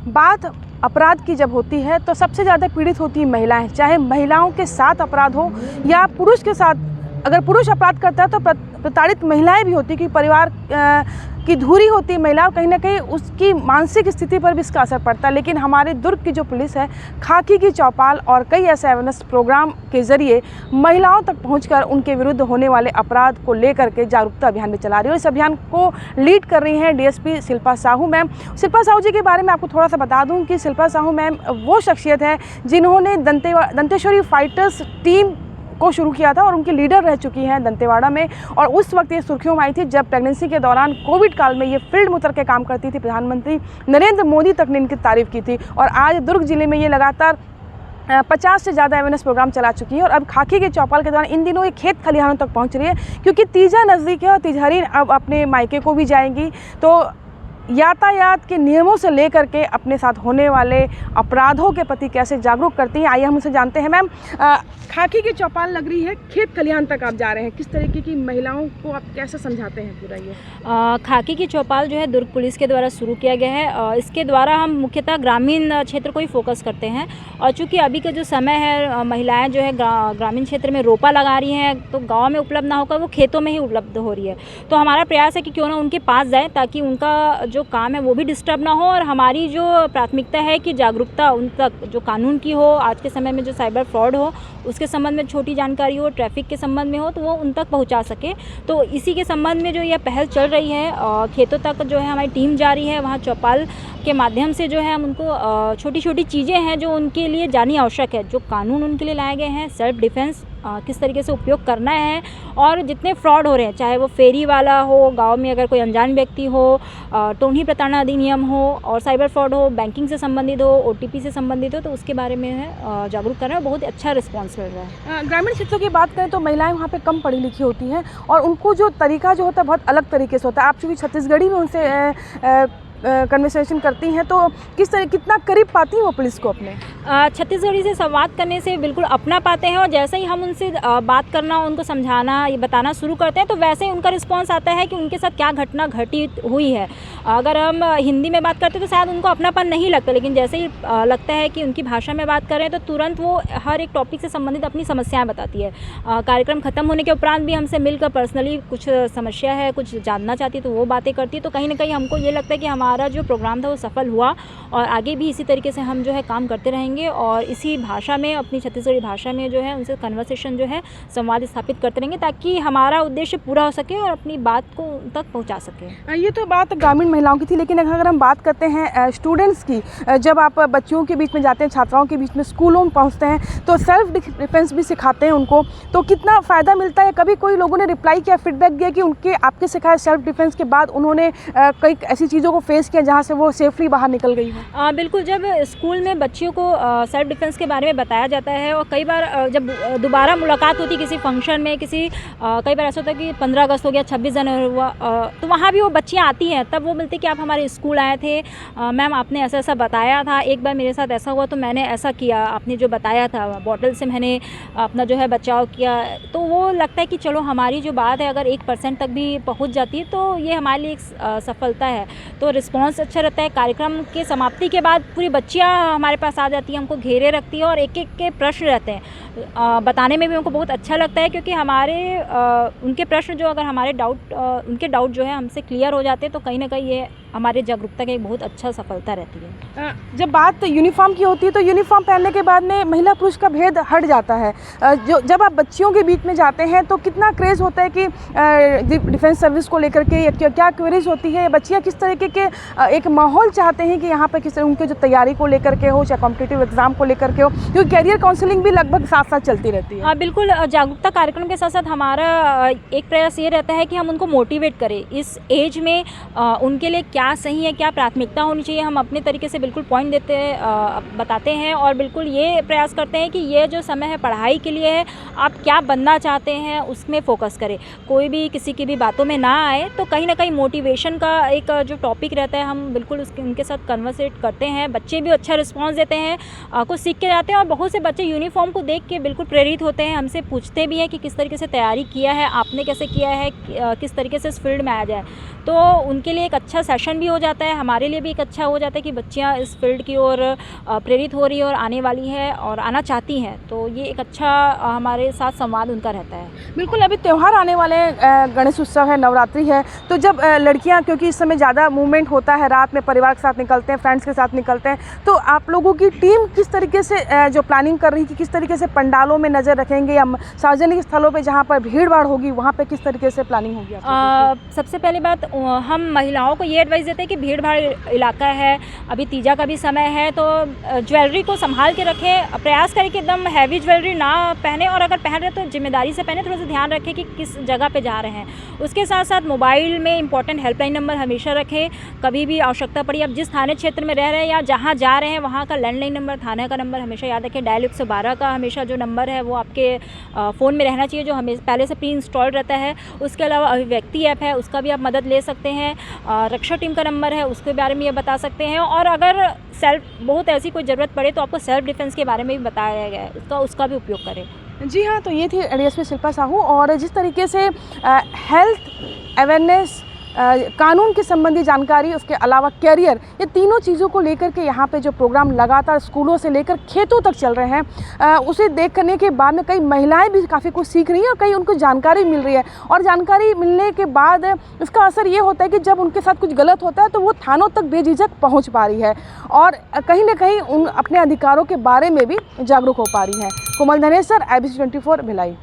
बात अपराध की जब होती है तो सबसे ज़्यादा पीड़ित होती हैं महिलाएं, चाहे महिलाओं के साथ अपराध हो या पुरुष के साथ। अगर पुरुष अपराध करता है तो प्रताड़ित महिलाएं भी होती, कि परिवार की धुरी होती है महिला, कहीं ना कहीं उसकी मानसिक स्थिति पर भी इसका असर पड़ता है। लेकिन हमारे दुर्ग की जो पुलिस है, खाकी की चौपाल और कई ऐसे अवेयरनेस प्रोग्राम के ज़रिए महिलाओं तक पहुंचकर उनके विरुद्ध होने वाले अपराध को लेकर के जागरूकता अभियान भी चला रही है। और इस अभियान को लीड कर रही हैं डीएसपी शिल्पा साहू मैम। शिल्पा साहू जी के बारे में आपको थोड़ा सा बता दूँ कि शिल्पा साहू मैम वो शख्सियत है जिन्होंने दंतेश्वरी फाइटर्स टीम को शुरू किया था और उनकी लीडर रह चुकी हैं दंतेवाड़ा में। और उस वक्त ये सुर्खियों में आई थी जब प्रेगनेंसी के दौरान कोविड काल में ये फील्ड में उतर के काम करती थी। प्रधानमंत्री नरेंद्र मोदी तक ने इनकी तारीफ़ की थी। और आज दुर्ग जिले में ये लगातार 50 से ज़्यादा अवेयरनेस प्रोग्राम चला चुकी है। और अब खाकी के चौपाल के दौरान इन दिनों ये खेत खलिहानों तक पहुंच रही है, क्योंकि तीजा नज़दीक है और तिजहरी अब अपने मायके को भी जाएंगी। तो यातायात के नियमों से लेकर के अपने साथ होने वाले अपराधों के प्रति कैसे जागरूक करती हैं, आइए हम उनसे जानते हैं। मैम, खाकी की चौपाल लग रही है, खेत खलिहान तक आप जा रहे हैं, किस तरीके की महिलाओं को आप कैसे समझाते हैं पूरा ये? खाकी की चौपाल जो है दुर्ग पुलिस के द्वारा शुरू किया गया है। इसके द्वारा हम मुख्यतः ग्रामीण क्षेत्र को ही फोकस करते हैं। और चूँकि अभी का जो समय है, महिलाएं जो है ग्रामीण क्षेत्र में रोपा लगा रही हैं, तो गाँव में उपलब्ध ना होकर वो खेतों में ही उपलब्ध हो रही है। तो हमारा प्रयास है कि क्यों ना उनके पास जाएँ, ताकि उनका जो काम है वो भी डिस्टर्ब ना हो। और हमारी जो प्राथमिकता है कि जागरूकता उन तक, जो कानून की हो, आज के समय में जो साइबर फ्रॉड हो उसके संबंध में छोटी जानकारी हो, ट्रैफिक के संबंध में हो, तो वो उन तक पहुंचा सके। तो इसी के संबंध में जो यह पहल चल रही है, खेतों तक जो है हमारी टीम जा रही है। वहाँ चौपाल के माध्यम से जो है हम उनको छोटी छोटी चीज़ें हैं जो उनके लिए जाननी आवश्यक है, जो कानून उनके लिए लाए गए हैं, सेल्फ डिफेंस किस तरीके से उपयोग करना है, और जितने फ्रॉड हो रहे हैं, चाहे वो फेरी वाला हो, गांव में अगर कोई अनजान व्यक्ति हो, टोनी प्रताड़ना अधिनियम हो, और साइबर फ्रॉड हो, बैंकिंग से संबंधित हो, ओटीपी से संबंधित हो, तो उसके बारे में है जागरूक कर रहे हैं। बहुत अच्छा रिस्पॉन्स मिल रहा है। ग्रामीण क्षेत्रों की बात करें तो महिलाएं वहाँ पे कम पढ़ी लिखी होती हैं और उनको जो तरीका जो होता है बहुत अलग तरीके से होता है। आप चूँकि छत्तीसगढ़ी में उनसे कन्वर्सेशन करती हैं, तो कितना करीब पाती हैं वो पुलिस को अपने? छत्तीसगढ़ी से संवाद करने से बिल्कुल अपना पाते हैं। और जैसे ही हम उनसे बात करना, उनको समझाना, ये बताना शुरू करते हैं, तो वैसे ही उनका रिस्पांस आता है कि उनके साथ क्या घटना घटी हुई है। अगर हम हिंदी में बात करते हैं तो शायद उनको अपनापन नहीं लगता, लेकिन जैसे ही लगता है कि उनकी भाषा में बात कर रहे हैं, तो तुरंत वो हर एक टॉपिक से संबंधित अपनी समस्याएँ बताती है। कार्यक्रम ख़त्म होने के उपरांत भी हमसे मिलकर पर्सनली कुछ समस्या है, कुछ जानना चाहती है, तो वो बातें करती है। तो कहीं ना कहीं हमको ये लगता है कि हमारा जो प्रोग्राम था वो सफल हुआ, और आगे भी इसी तरीके से हम जो है काम करते रहेंगे, और इसी भाषा में, अपनी छत्तीसगढ़ी भाषा में जो है उनसे कन्वर्सेशन जो है, संवाद स्थापित करते रहेंगे, ताकि हमारा उद्देश्य पूरा हो सके और अपनी बात को उन तक पहुंचा सके। ये तो बात ग्रामीण महिलाओं की थी, लेकिन अगर हम बात करते हैं स्टूडेंट्स की, जब आप बच्चियों के बीच में जाते हैं, छात्राओं के बीच में, स्कूलों में पहुँचते हैं, तो सेल्फ डिफेंस भी सिखाते हैं उनको, तो कितना फ़ायदा मिलता है? कभी कोई लोगों ने रिप्लाई किया, फीडबैक दिया कि उनके आपके सिखाए सेल्फ डिफेंस के बाद उन्होंने कई ऐसी चीज़ों को फेस किया जहाँ से वो सेफली बाहर निकल गई हो? बिल्कुल, जब स्कूल में बच्चियों को सेल्फ डिफेंस के बारे में बताया जाता है, और कई बार जब दोबारा मुलाकात होती है किसी फंक्शन में, कई बार ऐसा होता है कि 15 अगस्त हो गया, 26 जनवरी हुआ, तो वहाँ भी वो बच्चियाँ आती हैं, तब वो बोलती कि आप हमारे स्कूल आए थे, मैम आपने ऐसा ऐसा बताया था, एक बार मेरे साथ ऐसा हुआ तो मैंने ऐसा किया, आपने जो बताया था, बॉटल से मैंने अपना जो है बचाव किया। तो वो लगता है कि चलो हमारी जो बात है अगर 1% तक भी पहुँच जाती है तो ये हमारे लिए एक सफलता है। तो रिस्पॉन्स अच्छा रहता है। कार्यक्रम के समाप्ति के बाद पूरी बच्चियां हमारे पास आ जाती हैं, हमको घेरे रखती है, और एक एक के प्रश्न रहते हैं। बताने में भी हमको बहुत अच्छा लगता है, क्योंकि हमारे उनके प्रश्न जो, अगर हमारे उनके डाउट जो है हमसे क्लियर हो जाते हैं, तो कहीं ना कहीं ये हमारे जागरूकता की एक बहुत अच्छा सफलता रहती है। जब बात यूनिफॉर्म की होती है तो यूनिफॉर्म पहनने के बाद में महिला पुरुष का भेद हट जाता है। जब आप बच्चियों के बीच में जाते हैं तो कितना क्रेज़ होता है कि डिफेंस सर्विस को लेकर के क्या क्वेरीज होती है, बच्चियाँ किस तरीके के एक माहौल चाहते हैं कि यहाँ पर किस उनके जो तैयारी को लेकर के हो, चाहे कॉम्पिटिटिव एग्जाम को लेकर के हो, क्योंकि कैरियर काउंसलिंग भी लगभग साथ साथ चलती रहती है। हाँ बिल्कुल, जागरूकता कार्यक्रम के साथ साथ हमारा एक प्रयास ये रहता है कि हम उनको मोटिवेट करें। इस एज में उनके लिए क्या सही है, क्या प्राथमिकता होनी चाहिए, हम अपने तरीके से बिल्कुल पॉइंट देते बताते हैं, और बिल्कुल ये प्रयास करते हैं कि ये जो समय है पढ़ाई के लिए है, आप क्या बनना चाहते हैं उसमें फोकस करें, कोई भी किसी की भी बातों में ना आए। तो कहीं ना कहीं मोटिवेशन का एक जो टॉपिक रहता है, हम बिल्कुल उनके साथ कन्वर्सेट करते हैं। बच्चे भी अच्छा रिस्पॉन्स देते हैं, कुछ सीख के जाते हैं, और बहुत से बच्चे यूनिफॉर्म को देख के बिल्कुल प्रेरित होते हैं, हमसे पूछते भी हैं कि किस तरीके से तैयारी किया है आपने, कैसे किया है, किस तरीके से इस फील्ड में आया जाए। तो उनके लिए एक अच्छा सेशन मोटिवेशन भी हो जाता है, हमारे लिए भी एक अच्छा हो जाता है कि बच्चियाँ इस फील्ड की ओर प्रेरित हो रही है और आने वाली है और आना चाहती हैं, तो ये एक अच्छा हमारे साथ संवाद उनका रहता है। बिल्कुल, अभी त्यौहार आने वाले हैं, गणेश उत्सव है, नवरात्रि है, तो जब लड़कियां, क्योंकि इस समय ज़्यादा मूवमेंट होता है, रात में परिवार के साथ निकलते हैं, फ्रेंड्स के साथ निकलते हैं, तो आप लोगों की टीम किस तरीके से जो प्लानिंग कर रही है कि किस तरीके से पंडालों में नज़र रखेंगे या सार्वजनिक स्थलों पे जहाँ पर भीड़ भाड़ होगी वहाँ पे किस तरीके से प्लानिंग होगी? सबसे पहली बात, हम महिलाओं को ये एडवाइस देते हैं कि भीड़ भाड़ इलाका है, अभी तीजा का भी समय है, तो ज्वेलरी को संभाल के रखें, प्रयास करें कि एकदम हैवी ज्वेलरी ना पहने, और अगर पहन रहे तो जिम्मेदारी से पहने, थोड़ा सा ध्यान रखें कि किस जगह पे जा रहे हैं। उसके साथ साथ मोबाइल में इंपॉर्टेंट हेल्पलाइन नंबर हमेशा रखें, कभी भी आवश्यकता पड़ी, अब जिस थाने क्षेत्र में रह रहे हैं या जहाँ जा रहे हैं वहाँ का लैंडलाइन नंबर, थाने का नंबर हमेशा याद रखें। डायल 112 का हमेशा जो नंबर है वो आपके फ़ोन में रहना चाहिए, जो हमें पहले से प्री इंस्टॉल रहता है। उसके अलावा अभिव्यक्ति ऐप है, उसका भी आप मदद ले सकते हैं। रक्षा टीम का नंबर है, उसके बारे में ये बता सकते हैं, और अगर बहुत ऐसी कोई ज़रूरत पड़े तो आपको सेल्फ डिफेंस के बारे में भी बताया गया है, उसका भी उपयोग करें। जी हाँ, तो ये थी डीएसपी शिल्पा साहू, और जिस तरीके से हेल्थ अवेयरनेस, कानून के संबंधी जानकारी, उसके अलावा कैरियर, ये तीनों चीज़ों को लेकर के यहाँ पे जो प्रोग्राम लगातार स्कूलों से लेकर खेतों तक चल रहे हैं, उसे देख करने के बाद में कई महिलाएं भी काफ़ी कुछ सीख रही हैं और कई उनको जानकारी मिल रही है, और जानकारी मिलने के बाद इसका असर ये होता है कि जब उनके साथ कुछ गलत होता है तो वो थानों तक बेझिझक पहुँच पा रही है और कहीं ना कहीं उन अपने अधिकारों के बारे में भी जागरूक हो पा रही हैं। कोमल धनेसर, IBC 24, भिलाई।